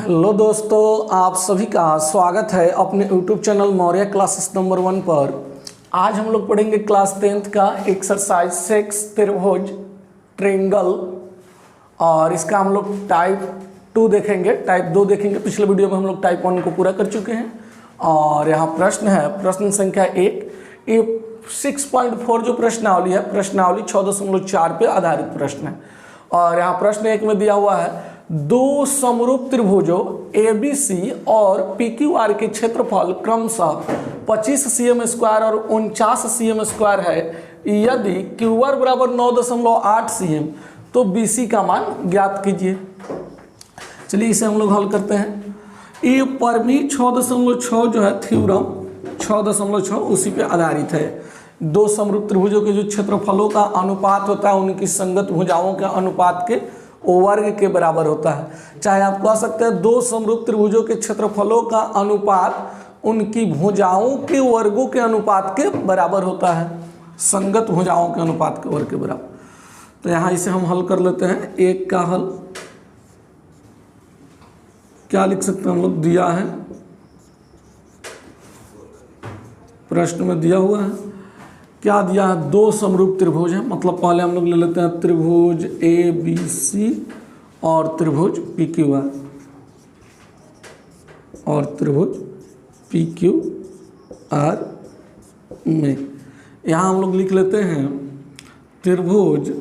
Hello दोस्तों, आप सभी का स्वागत है अपने YouTube channel Maurya classes number 1 पर। आज हम लोग पढ़ेंगे क्लास 10th का एक्सरसाइज 6 त्रिभुज ट्रायंगल, और इसका हम लोग टाइप 2 देखेंगे, टाइप 2 देखेंगे। पिछले वीडियो में हम लोग टाइप 1 को पूरा कर चुके हैं। और यहाँ प्रश्न है, प्रश्न संख्या 1। ये 6.4 जो प्रश्नावली है, प्रश्नावली 6.4 पे आधारित प्रश्न है। और यहाँ प्रश्न 1 में दिया हुआ है, दो समरूप त्रिभुजों ABC और PQR के क्षेत्रफल क्रमशः 25 cm² और 49 cm² है। यदि QR बराबर 9.8 cm तो BC का मान ज्ञात कीजिए। चलिए इसे हम लोग हल करते हैं। ये परमी 6.6 जो है थ्योरम 6.6 उसी पे आधारित है। दो समरूप त्रिभुजों के जो क्षेत्रफलों का अनुपात होता है उनकी संगत भुजाओं के अनुपात के वर्ग के बराबर होता है। चाहे आप कह सकते हैं दो समरूप त्रिभुजों के क्षेत्रफलों का अनुपात उनकी भुजाओं के वर्गों के अनुपात के बराबर होता है, संगत भुजाओं के अनुपात के वर्ग के बराबर। तो यहाँ इसे हम हल कर लेते हैं। एक का हल क्या लिख सकते हैं हम लोग, दिया है प्रश्न में दिया हुआ है। क्या दिया है, दो समरूप त्रिभुज है, मतलब पहले हम लोग ले लेते हैं त्रिभुज ABC और त्रिभुज PQR और त्रिभुज PQR में यहाँ हम लोग लिख लेते हैं त्रिभुज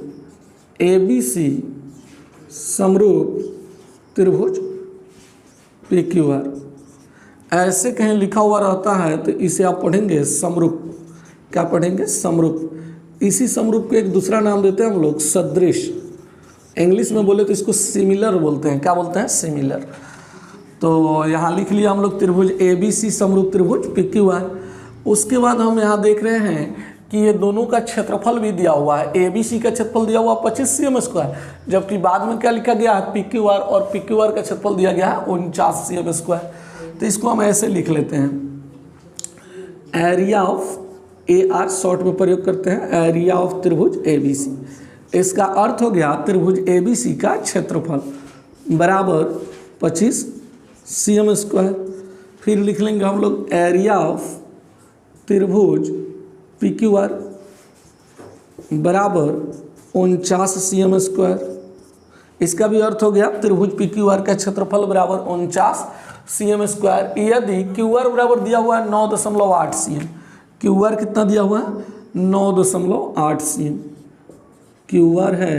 ABC समरूप त्रिभुज PQR। ऐसे कहीं लिखा हुआ रहता है तो इसे आप पढ़ेंगे समरूप। क्या पढ़ेंगे, समरूप। इसी समरूप को एक दूसरा नाम देते हैं हम लोग सदृश। इंग्लिश में बोले तो इसको सिमिलर बोलते हैं। क्या बोलते हैं, सिमिलर। तो यहाँ लिख लिया हम लोग त्रिभुज ABC समरूप त्रिभुज PQR। उसके बाद हम यहाँ देख रहे हैं कि ये दोनों का क्षेत्रफल भी दिया हुआ है। ABC का क्षेत्रफल दिया हुआ 25 cm², जबकि बाद में क्या लिखा गया है, PQR, और PQR का क्षेत्रफल दिया गया है 49 cm²। तो इसको हम ऐसे लिख लेते हैं, एरिया ऑफ AR शॉर्ट में प्रयोग करते हैं, एरिया ऑफ त्रिभुज ABC। इसका अर्थ हो गया त्रिभुज ABC का क्षेत्रफल बराबर 25 cm²। फिर लिख लेंगे हम लोग एरिया ऑफ त्रिभुज PQR बराबर 49 cm²। इसका भी अर्थ हो गया त्रिभुज PQR का क्षेत्रफल बराबर 49 cm²। यदि QR बराबर दिया हुआ है 9.8 cm, QR कितना दिया हुआ है, 9.8 cm। QR है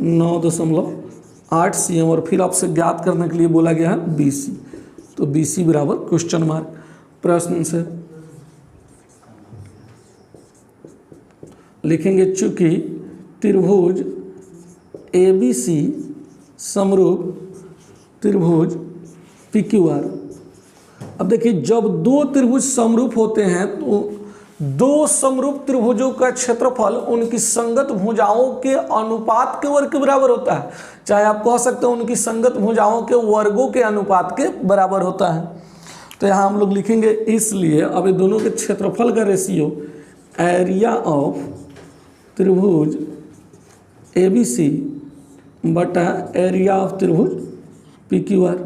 9.8 cm, और फिर आपसे ज्ञात करने के लिए बोला गया है BC। तो BC बराबर क्वेश्चन मार्क। प्रश्न से लिखेंगे, चूंकि त्रिभुज ABC समरूप त्रिभुज PQR। अब देखिए, जब दो त्रिभुज समरूप होते हैं तो दो समरूप त्रिभुजों का क्षेत्रफल उनकी संगत भुजाओं के अनुपात के वर्ग के बराबर होता है। चाहे आप कह सकते हैं उनकी संगत भुजाओं के वर्गों के अनुपात के बराबर होता है। तो यहाँ हम लोग लिखेंगे, इसलिए अब ये दोनों के क्षेत्रफल का रेशियो एरिया ऑफ त्रिभुज ABC बटा एरिया ऑफ त्रिभुज PQR,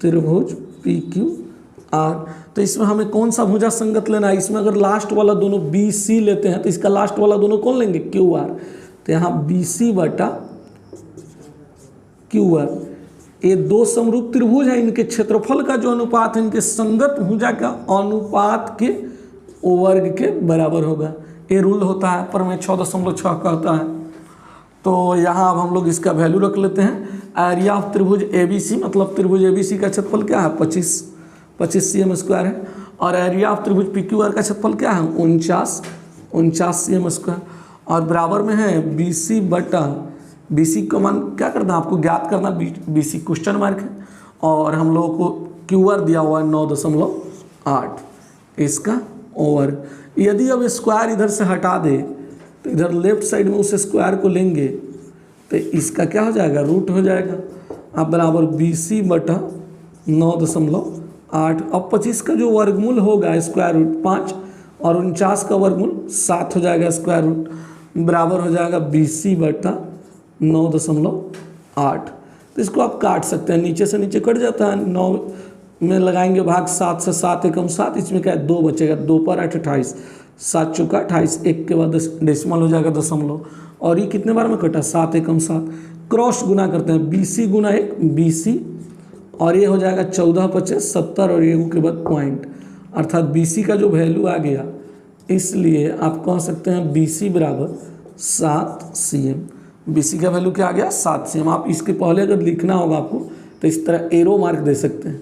त्रिभुज PQR। तो इसमें हमें कौन सा भुजा संगत लेना है, इसमें अगर लास्ट वाला दोनों BC लेते हैं तो इसका लास्ट वाला दोनों कौन लेंगे, QR। तो यहाँ BC बटा QR। ये दो समरूप त्रिभुज हैं, इनके क्षेत्रफल का जो अनुपात है इनके संगत भुजा का अनुपात के वर्ग के बराबर होगा। ये रूल होता है, पर मैं 6.6 कहता है। तो यहाँ अब हम लोग इसका वैल्यू रख लेते हैं। एरिया ऑफ त्रिभुज ABC, मतलब त्रिभुज ABC का क्षेत्रफल क्या है, 25 cm² है। और एरिया ऑफ त्रिभुज PQR का क्षेत्रफल क्या है, 49 cm²। और बराबर में है BC बटा, BC का मान क्या करना, आपको ज्ञात करना, BC क्वेश्चन मार्क है। और हम लोगों को QR दिया हुआ है 9.8, इसका ओवर। यदि अब स्क्वायर इधर से हटा दे तो इधर लेफ्ट साइड में उस स्क्वायर को लेंगे तो इसका क्या हो जाएगा, रूट हो जाएगा। अब बराबर BC बटा 9.8। अब 25 का जो वर्गमूल होगा स्क्वायर रूट 5, और 49 का वर्गमूल 7 हो जाएगा स्क्वायर रूट, बराबर हो जाएगा BC बटा 9.8। तो इसको आप काट सकते हैं, नीचे से नीचे कट जाता है। 9 में लगाएंगे भाग 7 से, 7 एकम 7, इसमें क्या है 2 बचेगा, 2 पर 8 28, 7 चौका 28, 1 के बाद डेसिमल हो जाएगा दशमलव। और ये कितने बार में कटा, 7 एकम 7। क्रॉस गुना करते हैं, BC गुना 1 BC, और ये हो जाएगा 14 25 70 और 1 के बाद पॉइंट, अर्थात BC का जो वैल्यू आ गया, इसलिए आप कह सकते हैं BC बराबर 7 cm। BC का वैल्यू क्या आ गया, 7 cm। आप इसके पहले अगर लिखना होगा आपको तो इस तरह एरो मार्क दे सकते हैं,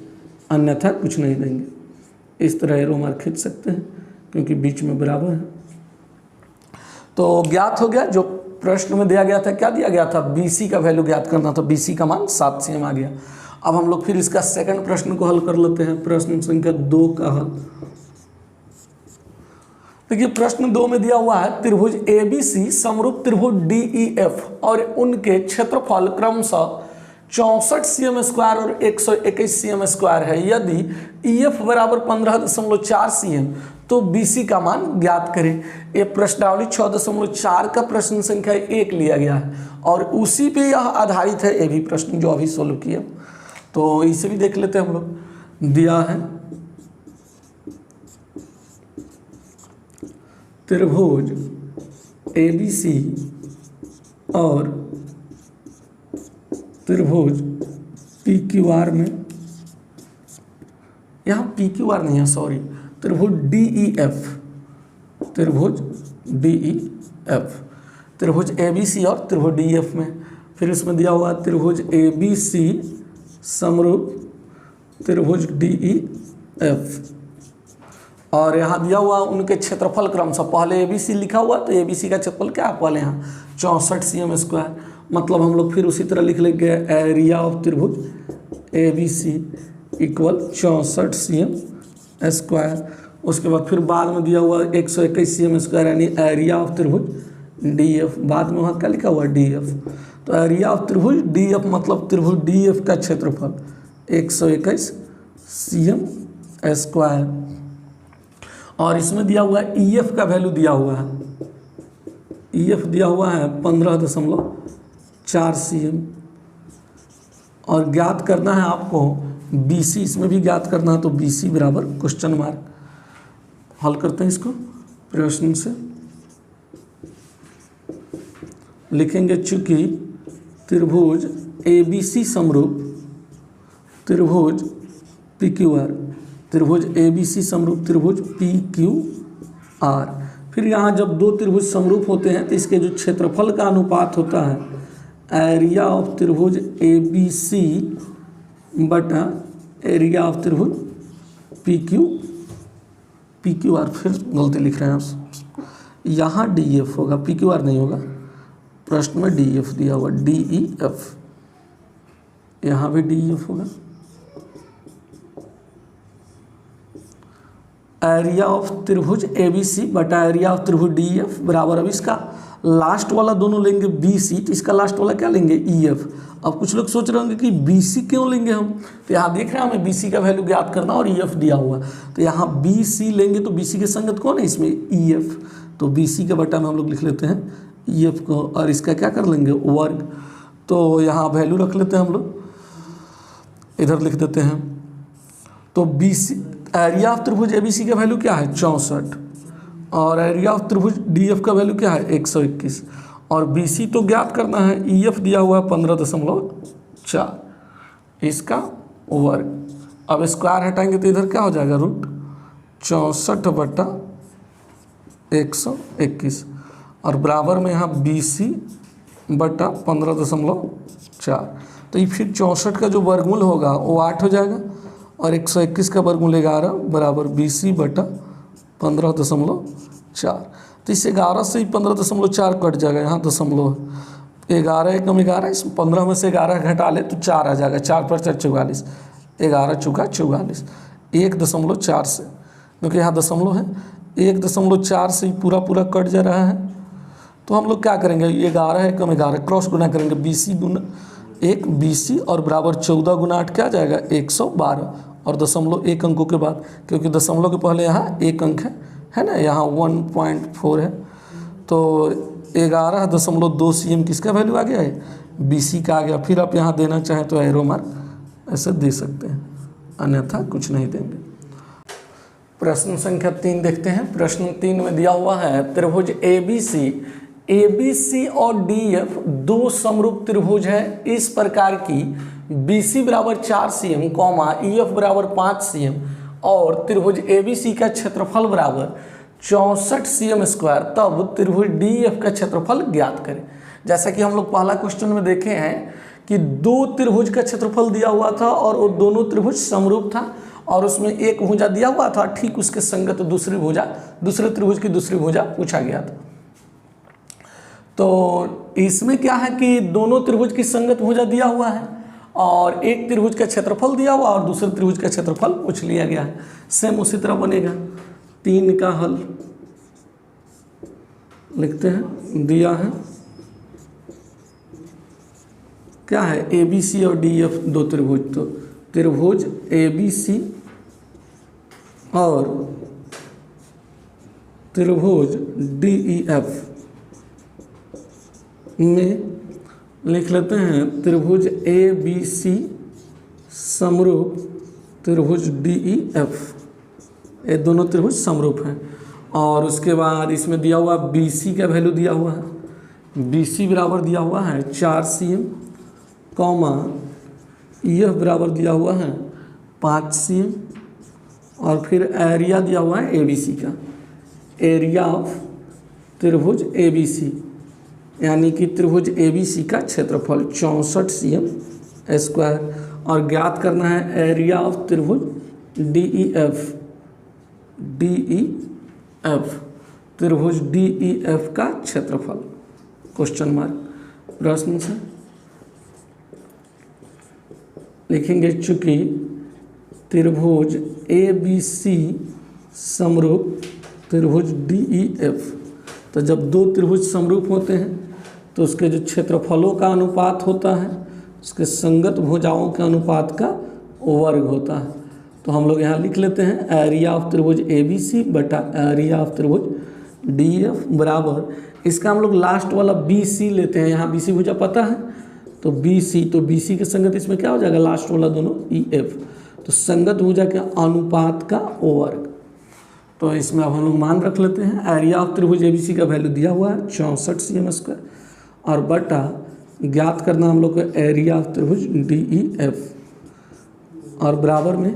अन्यथा कुछ नहीं देंगे। इस तरह एरो मार्क खींच सकते हैं क्योंकि बीच में बराबर है। तो ज्ञात हो गया, जो प्रश्न में दिया गया था, क्या दिया गया था, BC का वैल्यू ज्ञात करना था, BC का मान 7 cm आ गया। अब हम लोग फिर इसका सेकंड प्रश्न को हल कर लेते हैं, प्रश्न संख्या 2 का हल। देखिए प्रश्न 2 में दिया हुआ है त्रिभुज ABC समरूप त्रिभुज DEF और उनके क्षेत्रफल क्रमशः 64 cm² और 121 cm² है। यदि EF बराबर 15.4 cm तो BC का मान ज्ञात करें। ये प्रश्नावली 6.4 का प्रश्न संख्या 1 लिया गया है और उसी पे यह आधारित है, ये भी प्रश्न जो अभी सोल्व किया। तो इसे भी देख लेते हैं हम लोग। दिया है त्रिभुज ABC और त्रिभुज PQR में, यहाँ PQR नहीं है सॉरी, त्रिभुज DEF, त्रिभुज DEF, त्रिभुज ABC और त्रिभुज DEF में। फिर इसमें दिया हुआ त्रिभुज ABC समरूप त्रिभुज DEF और यहाँ दिया हुआ उनके क्षेत्रफल क्रमशः, पहले ABC लिखा हुआ तो ABC का क्षेत्रफल क्या है पहले यहाँ 64 cm², मतलब हम लोग फिर उसी तरह लिख लेंगे एरिया ऑफ त्रिभुज ABC इक्वल 64 cm²। उसके बाद फिर बाद में दिया हुआ 121 cm² यानी एरिया ऑफ त्रिभुज DF, बाद में वहाँ क्या लिखा हुआ DF। तो एरिया ऑफ त्रिभुज DF मतलब त्रिभुज DF का क्षेत्रफल 121 cm²। और इसमें दिया हुआ है EF का वैल्यू दिया हुआ है, EF दिया हुआ है 15.4 cm और ज्ञात करना है आपको BC, इसमें भी ज्ञात करना है। तो BC बराबर क्वेश्चन मार्क। हल करते हैं इसको प्रश्न से, लिखेंगे चूंकि त्रिभुज ABC समरूप त्रिभुज PQR, त्रिभुज ABC समरूप त्रिभुज PQR। फिर यहाँ जब दो त्रिभुज समरूप होते हैं तो इसके जो क्षेत्रफल का अनुपात होता है एरिया ऑफ त्रिभुज ABC बटा एरिया ऑफ त्रिभुज PQR। फिर गलती लिख रहे हैं आप, यहाँ DEF होगा, PQR नहीं होगा, प्रश्न में DEF दिया हुआ, DEF, यहाँ भी DEF होगा। एरिया ऑफ त्रिभुज ABC बटा एरिया ऑफ त्रिभुज DEF बराबर, अब इसका लास्ट वाला दोनों लेंगे BC, तो इसका लास्ट वाला क्या लेंगे EF। अब कुछ लोग सोच रहे होंगे कि BC क्यों लेंगे हम, तो यहाँ देख रहे हैं हमें BC का वैल्यू ज्ञात करना और EF दिया हुआ, तो यहाँ BC लेंगे तो BC के संगत कौन है इसमें EF, तो BC के बटा में हम लोग लिख लेते हैं EF को और इसका क्या कर लेंगे वर्ग। तो यहाँ वैल्यू रख लेते हैं हम लोग, इधर लिख देते हैं। तो BC एरिया ऑफ त्रिभुज ABC का वैल्यू क्या है 64 और एरिया ऑफ त्रिभुज DF का वैल्यू क्या है 121 और BC तो ज्ञात करना है, EF दिया हुआ है 15.4, इसका वर्ग। अब स्क्वायर हटाएंगे तो इधर क्या हो जाएगा रूट 64 बटा 121 और बराबर में यहाँ BC बटा 15.4। तो ये फिर 64 का जो वर्गमूल होगा वो 8 हो जाएगा और 121 का वर्गमूल 11 बराबर BC बटा 15.4। तो इस 11 से ही 15.4 कट जाएगा, यहाँ दशमलव 11 एकम 11, इस 15 में से 11 घटा ले तो 4 आ जाएगा, 4 पर 4 44, 11 चौका 44, 1.4 से, क्योंकि यहाँ दशमलव है 1.4 से ही पूरा पूरा कट जा रहा है। तो हम लोग क्या करेंगे, 11 एकम 11 क्रॉस गुना करेंगे, BC गुना 1 BC और बराबर 14 गुना 8 क्या आ जाएगा 112 और दशमलव 1 अंकों के बाद, क्योंकि दशमलव के पहले यहाँ 1 अंक है ना, यहाँ 1.4 है, तो 11.2 cm किसका वैल्यू आ गया है, BC का आ गया। फिर आप यहाँ देना चाहें तो एरो मार्क ऐसे दे सकते हैं, अन्यथा कुछ नहीं देंगे। प्रश्न संख्या 3 देखते हैं। प्रश्न 3 में दिया हुआ है त्रिभुज ABC और DF दो समरूप त्रिभुज है। इस प्रकार की BC बराबर 4 cm, EF बराबर 5 cm और त्रिभुज ABC का क्षेत्रफल बराबर 64 cm स्क्वायर, तब त्रिभुज DF का क्षेत्रफल ज्ञात करें। जैसा कि हम लोग पहला क्वेश्चन में देखे हैं कि दो त्रिभुज का क्षेत्रफल दिया हुआ था और वो दोनों त्रिभुज समरूप था और उसमें एक भुजा दिया हुआ था, ठीक उसके संगत दूसरी भुजा, दूसरे त्रिभुज की दूसरी भुजा पूछा गया था। तो इसमें क्या है कि दोनों त्रिभुज की संगत भुजा दिया हुआ है और एक त्रिभुज का क्षेत्रफल दिया हुआ और दूसरे त्रिभुज का क्षेत्रफल पूछ लिया गया है। सेम उसी तरह बनेगा। 3 का हल लिखते हैं, दिया है क्या है, ABC और DF दो त्रिभुज, तो त्रिभुज ABC और त्रिभुज DEF में लिख लेते हैं त्रिभुज ABC समरूप त्रिभुज DEF, ये दोनों त्रिभुज समरूप हैं। और उसके बाद इसमें दिया हुआ BC का वैल्यू दिया हुआ है, BC बराबर दिया हुआ है 4 cm, EF बराबर दिया हुआ है 5 cm और फिर एरिया दिया हुआ है ABC का, एरिया ऑफ त्रिभुज ABC यानी कि त्रिभुज ABC का क्षेत्रफल 64 cm स्क्वायर और ज्ञात करना है एरिया ऑफ त्रिभुज DEF त्रिभुज DEF का क्षेत्रफल, क्वेश्चन मार्क। प्रश्न से लिखेंगे चूंकि त्रिभुज ABC समरूप त्रिभुज DEF, तो जब दो त्रिभुज समरूप होते हैं तो उसके जो क्षेत्रफलों का अनुपात होता है उसके संगत भुजाओं के अनुपात का वर्ग होता है। तो हम लोग यहाँ लिख लेते हैं एरिया ऑफ त्रिभुज ABC बटा एरिया ऑफ त्रिभुज DEF बराबर, इसका हम लोग लास्ट वाला BC लेते हैं, यहाँ BC भुजा पता है तो BC के संगत इसमें क्या हो जाएगा, लास्ट वाला दोनों EF, तो संगत भुजा के अनुपात का वर्ग। तो इसमें अब हम लोग मान रख लेते हैं एरिया ऑफ त्रिभुज ABC का वैल्यू दिया हुआ है 64 cm स्क्वायर और बटा ज्ञात करना हम लोग को एरिया ऑफ त्रिभुज DEF और बराबर में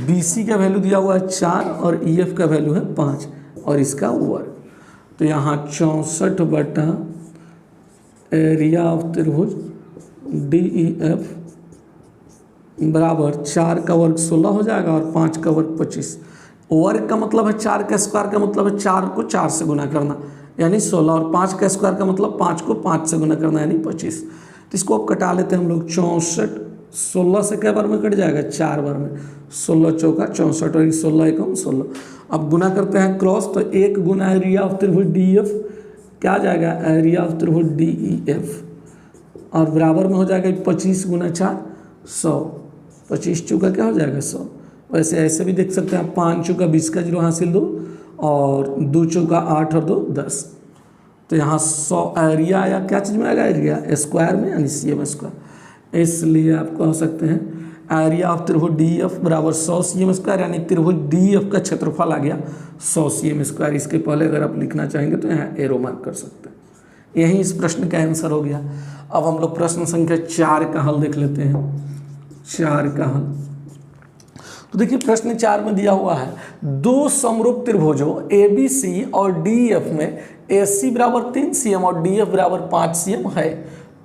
BC का वैल्यू दिया हुआ है 4 और EF का वैल्यू है 5 और इसका वर्ग। तो यहाँ 64 बटा एरिया ऑफ त्रिभुज DEF बराबर 4 का वर्ग 16 हो जाएगा और 5 का वर्ग 25। वर्ग का मतलब है 4 का स्क्वायर का मतलब है 4 को 4 से गुना करना यानी 16 और 5 का स्क्वायर का मतलब 5 को 5 से गुना करना यानी 25। तो इसको अब कटा लेते हैं हम लोग। 64 16 से क्या बार में कट जाएगा, 4 बार में, 16 चौका 64 और 16 एकम 16। अब गुना करते हैं क्रॉस, तो 1 गुना एरिया ऑफ त्रिभुज DEF क्या आ जाएगा, एरिया ऑफ त्रिभुज DEF और बराबर में हो जाएगा 25 गुना 4 100, 25 चौका क्या हो जाएगा 100। वैसे ऐसे भी देख सकते हैं, 5 चौका 20 का 0 हासिल 2 और 2 चौका 8 और 2 10। तो यहाँ 100 एरिया या क्या चीज़ में आएगा, एरिया स्क्वायर में यानी CM स्क्वायर। इसलिए आप कह सकते हैं एरिया ऑफ त्रिभुज DEF बराबर 100 cm स्क्वायर यानी त्रिभुज DEF का क्षेत्रफल आ गया 100 cm स्क्वायर। इसके पहले अगर आप लिखना चाहेंगे तो यहाँ एरो मार्क कर सकते हैं। यही इस प्रश्न का आंसर हो गया। अब हम लोग प्रश्न संख्या 4 का हल देख लेते हैं। 4 का हल तो देखिए प्रश्न 4 में दिया हुआ है दो समरूप त्रिभुजों ABC और DEF में AC बराबर 3 cm और DF बराबर 5 cm है,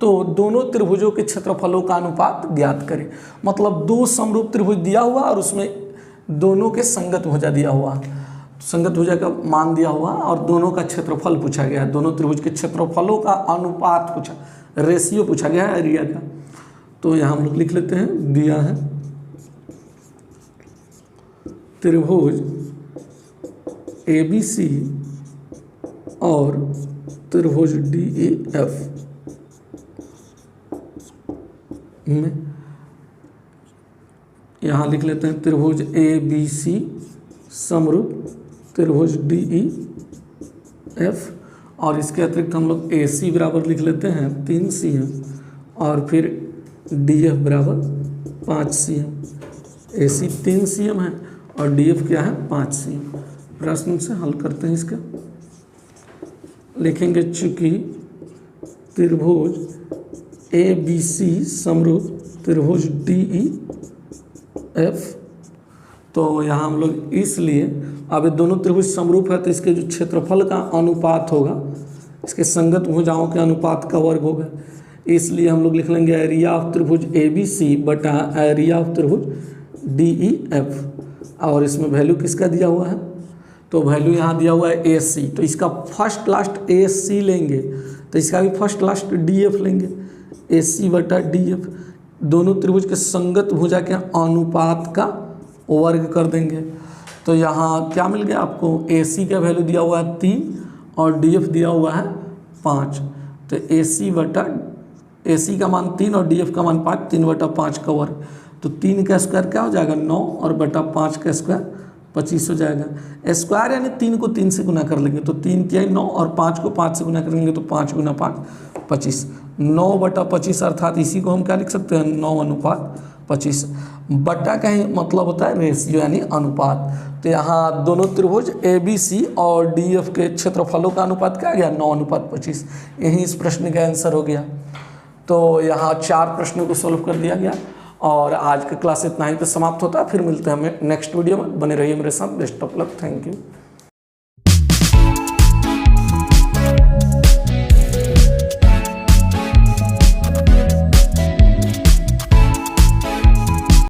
तो दोनों त्रिभुजों के क्षेत्रफलों का अनुपात ज्ञात करें। मतलब दो समरूप त्रिभुज दिया हुआ और उसमें दोनों के संगत भुजा दिया हुआ, संगत भुजा का मान दिया हुआ और दोनों का क्षेत्रफल पूछा गया है। दोनों त्रिभुज के क्षेत्रफलों का अनुपात पूछा, रेशियो पूछा गया है एरिया का। तो यहाँ हम लोग लिख लेते हैं, दिया है त्रिभुज ABC और त्रिभुज DEF में यहाँ लिख लेते हैं त्रिभुज ABC समरूप त्रिभुज DEF और इसके अतिरिक्त हम लोग ए सी बराबर लिख लेते हैं 3 cm और फिर डी एफ बराबर 5 cm। ए सी 3 cm है और डी एफ क्या है 5 cm। प्रश्न से हल करते हैं इसका। लिखेंगे चूंकि त्रिभुज ए बी सी समरूप त्रिभुज डी ई एफ, तो यहाँ हम लोग इसलिए अब ये दोनों त्रिभुज समरूप है तो इसके जो क्षेत्रफल का अनुपात होगा इसके संगत भुजाओं के अनुपात का वर्ग होगा, इसलिए हम लोग लिख लेंगे एरिया ऑफ त्रिभुज ए बी सी बटा एरिया ऑफ त्रिभुज डी ई एफ। और इसमें वैल्यू किसका दिया हुआ है, तो वैल्यू यहाँ दिया हुआ है ए सी, तो इसका फर्स्ट लास्ट ए सी लेंगे तो इसका भी फर्स्ट लास्ट डी एफ लेंगे, ए सी बटा डी एफ। दोनों त्रिभुज के संगत भुजा के अनुपात का वर्ग कर देंगे। तो यहाँ क्या मिल गया आपको, ए सी का वैल्यू दिया हुआ है 3 और डी एफ दिया हुआ है 5। तो ए सी का मान 3 और डी एफ का मान 5, 3 बटा 5 का वर्ग। तो 3 का स्क्वायर क्या हो जाएगा 9 और बटा 5 का स्क्वायर 25 हो जाएगा। स्क्वायर यानी 3 को 3 से गुना कर लेंगे तो 3 क्या 9 और 5 को 5 से गुना करेंगे तो 5 गुना 5 25। 9 बटा 25 अर्थात इसी को हम क्या लिख सकते हैं 9 अनुपात 25। बटा का ही मतलब होता है रेशियो यानी अनुपात। तो यहाँ दोनों त्रिभुज ए बी सी और डी एफ के क्षेत्रफलों का अनुपात क्या आ गया 9 अनुपात 25। यही इस प्रश्न का आंसर हो गया। तो यहाँ 4 प्रश्नों को सॉल्व कर दिया गया और आज का क्लास इतना ही पे समाप्त होता है। फिर मिलते हैं हमें नेक्स्ट वीडियो में, बने रहिए मेरे साथ। Best of luck, thank you.